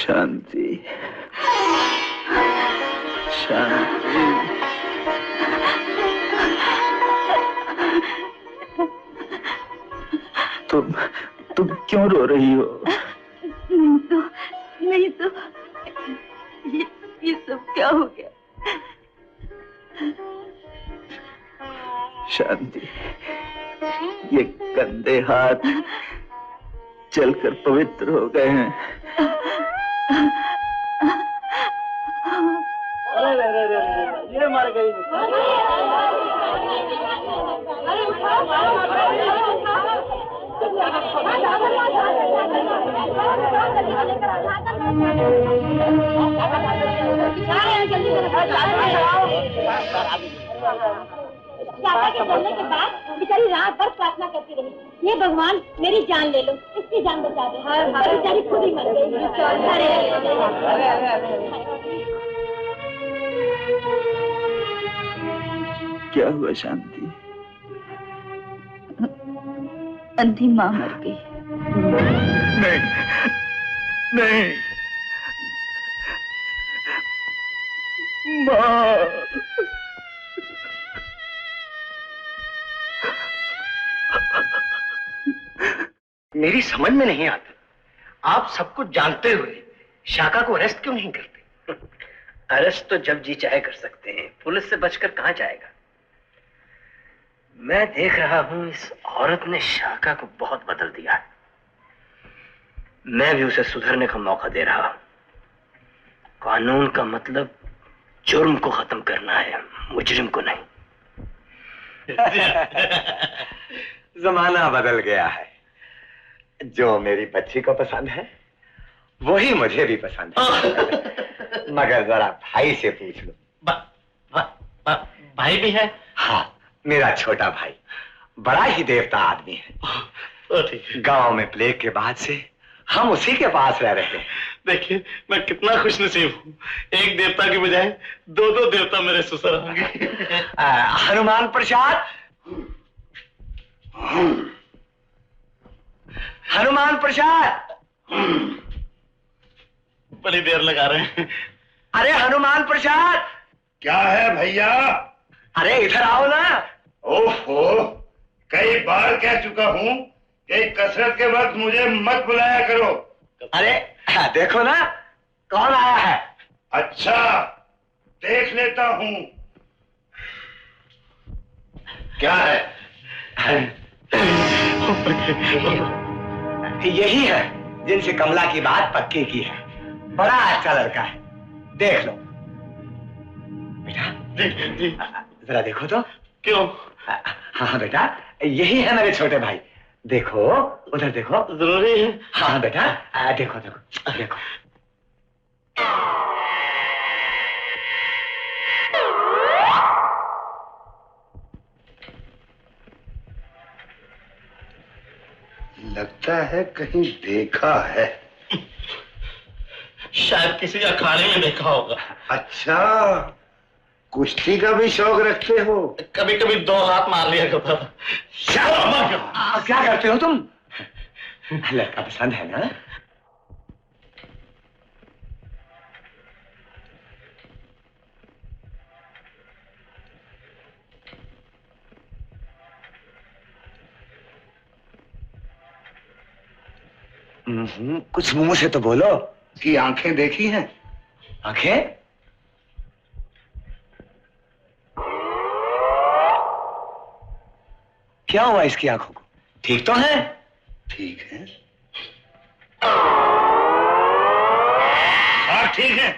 शांति, शांति। तुम क्यों रो रही हो? नहीं तो ये सब क्या हो गया? शांति, ये गंदे हाथ जलकर पवित्र हो गए हैं। ये मर गई। चाचा के चलने के बाद बेचारी रात भर प्रार्थना करती रही, ये भगवान मेरी जान ले लो, इसकी जान बचा दो। बेचारी खुद ही मर गई। क्या हुआ शांति? अंधी माँ मर गई। नहीं, नहीं, माँ। मेरी समझ में नहीं आता, आप सब कुछ जानते हुए शाका को अरेस्ट क्यों नहीं करते? अरेस्ट तो जब जी चाहे कर सकते हैं, पुलिस से बचकर कहां जाएगा। मैं देख रहा हूं इस औरत ने शाका को बहुत बदल दिया है। मैं भी उसे सुधरने का मौका दे रहा हूं। कानून का मतलब जुर्म को खत्म करना है, मुजरिम को नहीं। जमाना बदल गया है। जो मेरी बच्ची को पसंद है वही मुझे भी पसंद है। मगर जरा भाई से पूछ लो। भाई भी है? हाँ, मेरा छोटा भाई बड़ा ही देवता आदमी है। गांव में प्लेग के बाद से हम उसी के पास रह रहे हैं। देखिए मैं कितना खुशनसीब हूँ, एक देवता की बजाय दो देवता मेरे ससुर होंगे। हनुमान प्रसाद, हनुमान प्रसाद। बड़ी देर लगा रहे हैं। अरे हनुमान प्रसाद। क्या है भैया? अरे इधर आओ ना। ओहो, कई बार कह चुका हूँ कि कसरत के वक्त मुझे मत बुलाया करो। अरे देखो ना कौन आया है। अच्छा, देख लेता हूँ। क्या है? यही है जिनसे कमला की बात पक्की की है। बड़ा अच्छा लड़का है, देख लो। बेटा जी। जरा देखो तो। क्यों? हाँ बेटा, यही है मेरे छोटे भाई। देखो उधर देखो। जरूरी है? हाँ बेटा, देखो देखो देखो। लगता है कहीं देखा है। शायद किसी अखाड़े में देखा होगा। अच्छा, कुश्ती का भी शौक रखते हो? कभी कभी दो हाथ मार लिया करता था। क्या करते हो तुम? लड़का पसंद है ना? कुछ मुंह से तो बोलो। कि आंखें देखी हैं? आंखें? क्या हुआ इसकी आंखों को? ठीक तो है? ठीक है। हाँ ठीक है।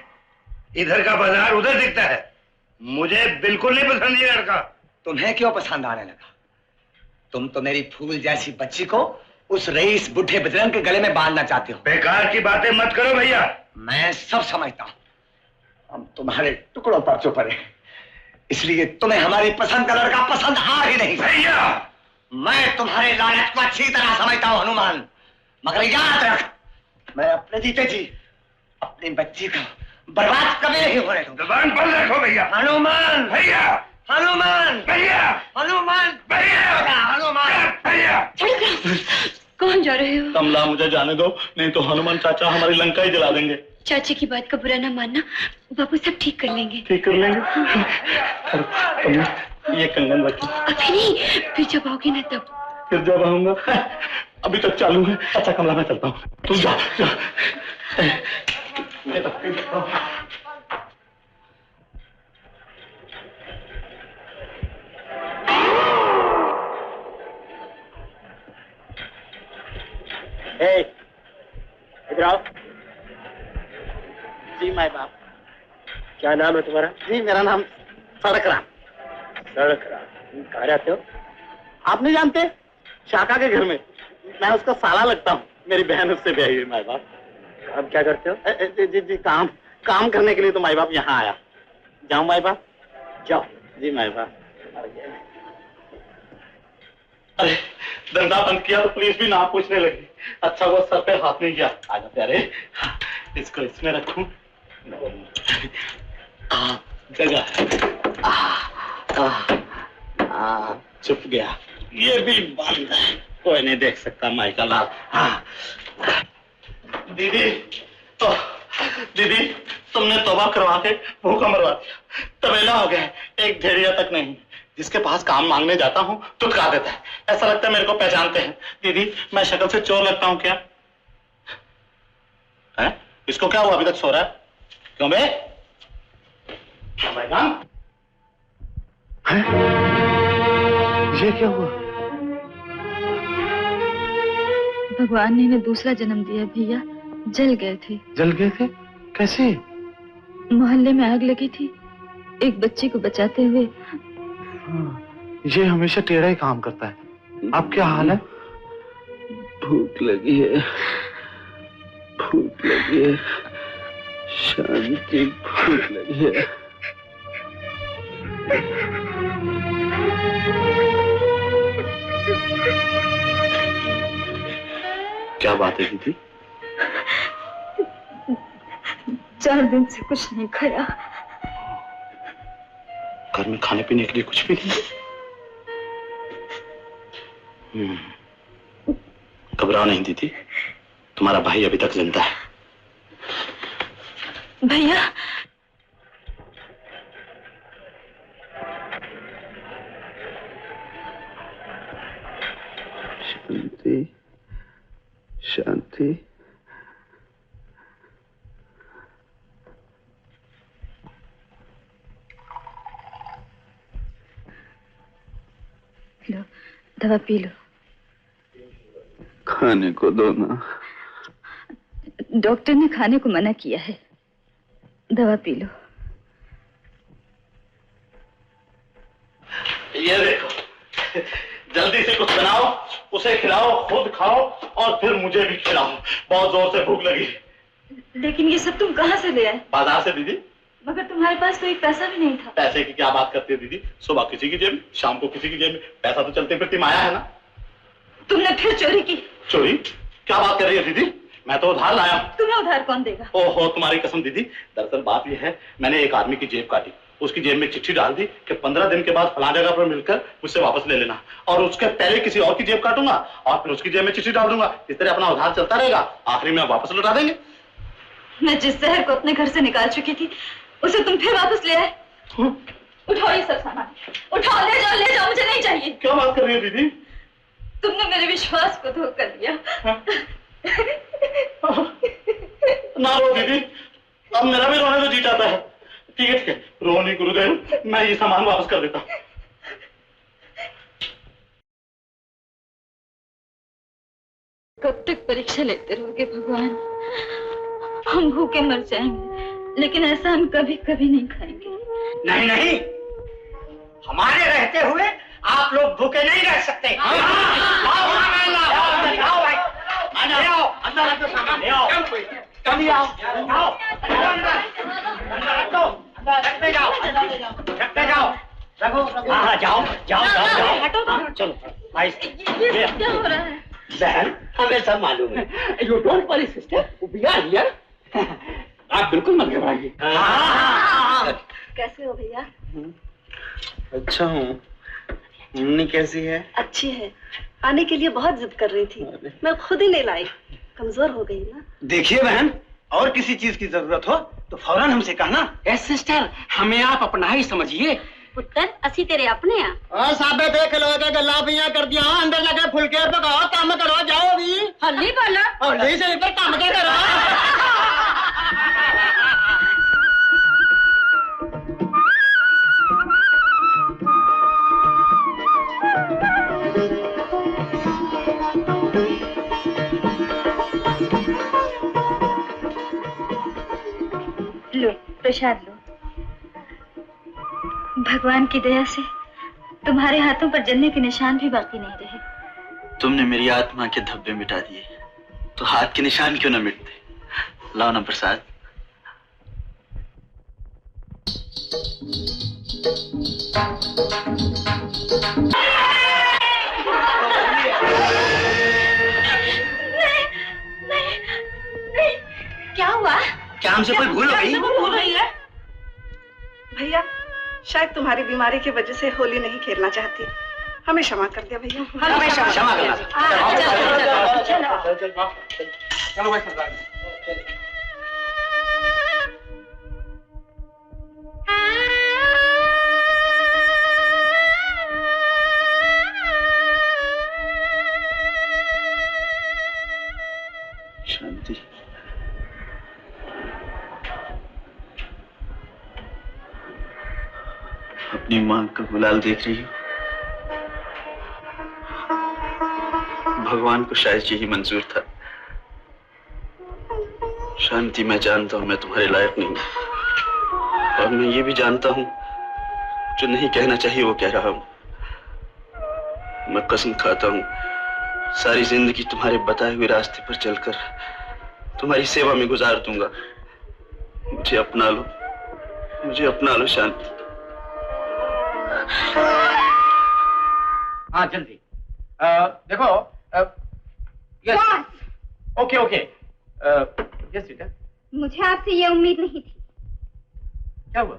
इधर का बाजार उधर दिखता है। मुझे बिल्कुल नहीं पसंद ये लड़का। तुम्हें क्यों पसंद आने लगा? तुम तो मेरी फूल जैसी बच्ची को उस रईस बुढ़े बजरंग के गले में बांधना चाहते हो। बेकार की बातें मत करो भैया। मैं सब समझता हूं। हम तुम्हारे टुकड़ों पर चुप रहे, इसलिए तुम्हें हमारी पसंद का लड़का पसंद आ ही नहीं। भैया, मैं तुम्हारे लालच को अच्छी तरह समझता हूं हनुमान, मगर याद रख, मैं अपने जीते जी अपनी बच्ची को बर्बाद कभी नहीं होने दूंगा। जुबान बंद रखो भैया। हनुमान भैया, हनुमान भैया, हनुमान भैया, हनुमान भैया। कौन जा रहे हो? कमला मुझे जाने दो, नहीं तो हनुमान चाचा हमारी लंका ही जला देंगे। चाची की बात का बुरा ना मानना, बापू सब ठीक कर लेंगे। ठीक कर लेंगे। ये कंगन रखी। अभी नहीं, फिर जब आओगे ना तब। फिर जब आऊंगा, अभी तक चालू है। अच्छा कमला मैं चलता हूँ, तुम जा। इधर आओ। जी माय बाप। क्या नाम है तुम्हारा? जी मेरा नाम सड़क राम। सड़क राम। कहाँ रहते हो? आप नहीं जानते? शाका के घर में। मैं उसका साला लगता हूँ। मेरी बहन उससे ब्याही हुई माय बाप। अब क्या करते हो? जी काम करने के लिए तो माय बाप यहाँ आया। जाऊँ माय बाप? जाओ। जी माय बाप। अरे धंधा बंद किया तो पुलिस भी नाम पूछने लगी। अच्छा वो सर पे हाथ नहीं किया। आजा प्यारे, इसको इसमें रखूं। जगह छुप गया। ये भी बंद है, कोई नहीं देख सकता माई का लाल। दीदी दीदी तुमने तौबा करवा के भूखा मरवा दिया। तबेला हो गया, एक भेड़िया तक नहीं। जिसके पास काम मांगने जाता हूँ तो ठुकरा देता है। ऐसा लगता है मेरे को पहचानते हैं। दीदी मैं शक्ल से चोर लगता हूँ क्या? है? इसको क्या हुआ, अभी तक सो रहा है? क्यों बे? ये क्या हुआ? भगवान ने इन्हें दूसरा जन्म दिया भैया। जल गए थे। जल गए थे? कैसे? मोहल्ले में आग लगी थी, एक बच्चे को बचाते हुए। ये हमेशा टेढ़ा ही काम करता है। आप क्या हाल है? भूख लगी है, भूख लगी है शांति, भूख लगी है। क्या बात है दीदी? 4 दिन से कुछ नहीं खाया। घर में खाने पीने के लिए कुछ भी नहीं? घबराओ नहीं दीदी, तुम्हारा भाई अभी तक जिंदा है। भैया शांति शांति। लो दवा पी लो। खाने को दो ना। डॉक्टर ने खाने को मना किया है, दवा पी लो। ये देखो, जल्दी से कुछ बनाओ, उसे खिलाओ, खुद खाओ और फिर मुझे भी खिलाओ। बहुत जोर से भूख लगी। लेकिन ये सब तुम कहाँ से ले आए? बाजार से दीदी। मगर तुम्हारे पास तो एक पैसा भी नहीं था। पैसे की क्या बात करती है दीदी? सुबह किसी की जेब में, शाम को किसी की जेब में। पैसा तो चलते फिरती माया है ना। तुमने फिर चोरी की? चोरी? क्या बात कर रही है दीदी? मैं तो उधार लाया हूँ। तुम्हें उधार कौन देगा? ओहो तुम्हारी कसम दीदी, दरअसल बात यह है, मैंने एक आदमी की जेब काटी, उसकी जेब में चिट्ठी डाल दी कि 15 दिन के बाद फलां जगह पर मिलकर मुझसे वापस ले लेना, और उसके पहले किसी और की जेब काटूंगा और फिर उसकी जेब में चिट्ठी डाल दूंगा। इस तरह अपना उधार चलता रहेगा, आखिरी में वापस लौटा देंगे। मैं जिस जहर को अपने घर से निकाल चुकी थी उसे तुम फिर वापस ले आए। उठाओ ये सब सामान, उठाओ, ले जाओ, मुझे नहीं चाहिए। क्या बात कर रही है दीदी? तुमने मेरे विश्वास को धोखा दिया। ना रो दीदी, अब मेरा भी रोने को जी चाहता है। ठीक है रो नहीं गुरुदेव, मैं ये सामान वापस कर देता हूँ। कब तक परीक्षा लेते रहोगे भगवान? हम भूखे मर जाएंगे, लेकिन ऐसा हम कभी कभी नहीं खाएंगे। नहीं नहीं, हमारे रहते हुए आप लोग भूखे नहीं रह सकते। चलो भाई, क्या हो रहा है? बहन हमें सब मालूम है। You don't worry sister, we are here. आप बिल्कुल मत घबराइए। कैसे हो भैया? अच्छा हूँ। मुन्नी कैसी है? अच्छी है, आने के लिए बहुत जिद कर रही थी, मैं खुद ही नहीं लाई। कमजोर हो गई ना। देखिए बहन, और किसी चीज की जरूरत हो तो फौरन हमसे कहना। ए सिस्टर, हमें आप अपना ही समझिए। पुत्र असी तेरे अपने आ। और साबे देख लो के गल्ला पिया कर दिया, अंदर लगे फुलके पकाओ, काम करो, जाओ भी। हल्ली बोला। हल्ली से पर काम क्या करो। लो प्रसाद लो। भगवान की दया से तुम्हारे हाथों पर जलने के निशान भी बाकी नहीं रहे। तुमने मेरी आत्मा के धब्बे मिटा दिए, तो हाथ के निशान क्यों न मिटते? लाओ ना प्रसाद। क्या हुआ? क्या हमसे कोई भूल हो गई? भूल हुई है? भैया शायद तुम्हारी बीमारी की वजह से होली नहीं खेलना चाहती, हमें क्षमा कर दिया भैया। हमें क्षमा करना। चलो भाई सरदार। शांति, अपनी मां का गुलाल देख रही हो? भगवान को शायद यही मंजूर था। शांति, मैं जानता हूं मैं तुम्हारे लायक नहीं हूं, और मैं ये भी जानता हूं जो नहीं कहना चाहिए वो कह रहा हूं। मैं कसम खाता हूं सारी जिंदगी तुम्हारे बताए हुए रास्ते पर चलकर तुम्हारी सेवा में गुजार दूंगा। मुझे अपना लो, मुझे अपना लो शांति। हाँ जल्दी। देखो यस, ओके ओके, यस बेटा। मुझे आपसे ये उम्मीद नहीं थी। क्या हुआ?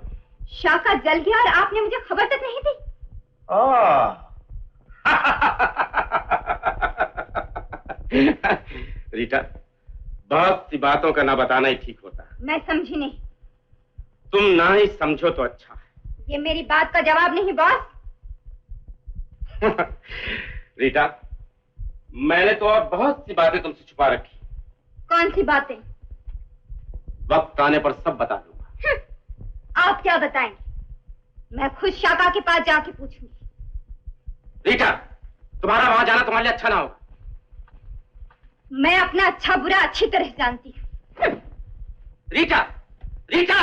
शाका जल गया और आपने मुझे खबर तक नहीं दी। रीटा, बहुत सी बातों का ना बताना ही ठीक होता है। मैं समझी नहीं। तुम ना ही समझो तो अच्छा है। ये मेरी बात का जवाब नहीं बॉस। रीटा, मैंने तो और बहुत सी बातें तुमसे छुपा रखी। कौन सी बातें? वक्त आने पर सब बता दूंगा। आप क्या बताएंगे? मैं खुद शाका के पास जाके पूछूंगी। रीटा, तुम्हारा वहां जाना तुम्हारे लिए अच्छा ना होगा। मैं अपना अच्छा बुरा अच्छी तरह जानती हूँ। रीटा, रीटा!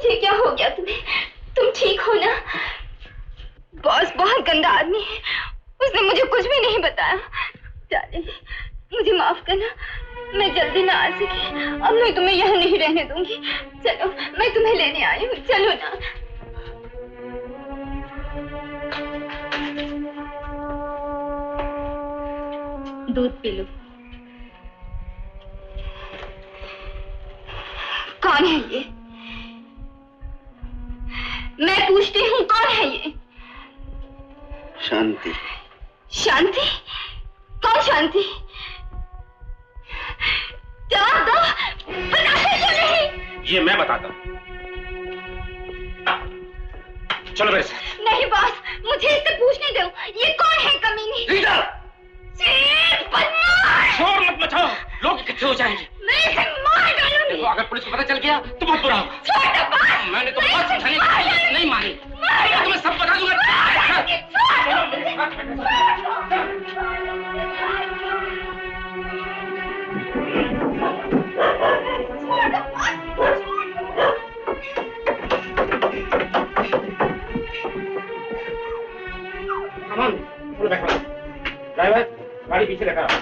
ये क्या हो गया तुम्हें? तुम ठीक हो ना? बॉस बहुत गंदा आदमी है, उसने मुझे कुछ भी नहीं बताया। डार्लिंग, मुझे माफ करना, मैं जल्दी ना आ सकी। अब मैं तुम्हें यहाँ नहीं रहने दूंगी। चलो, मैं तुम्हें लेने आई हूँ, चलो ना। दूध पी लो। कौन है ये? मैं पूछती हूँ, कौन है ये? शांति। शांति? कौन शांति? जवाब दो, बताते क्यों नहीं? ये मैं बताता हूँ। चलो मेरे साथ। नहीं बॉस, मुझे इससे पूछने दो, ये कौन है कमीनी? रीटा! शोर मत मचाओ, लोग इकट्ठे हो जाएंगे। मैं इसे मार डालूंगी। देखो, अगर पुलिस को पता चल गया तो बहुत बुरा होगा। मैंने तो बहुत समझाने की कोशिश नहीं मानी। मैं तुम्हें सब बता दूंगा। कुर्सी लेकर आओ।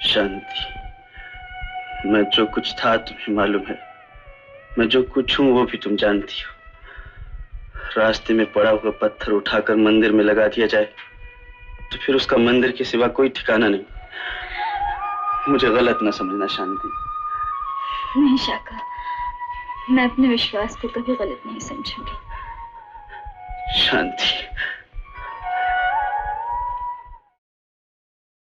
शांति, मैं जो कुछ था तुम्हें मालूम है, मैं जो कुछ हूं वो भी तुम जानती हो। रास्ते में पड़ा हुआ पत्थर उठाकर मंदिर में लगा दिया जाए तो फिर उसका मंदिर के सिवा कोई ठिकाना नहीं। मुझे गलत ना समझना शांति। नहीं शाका, मैं अपने विश्वास को कभी गलत नहीं समझूंगी। शांति,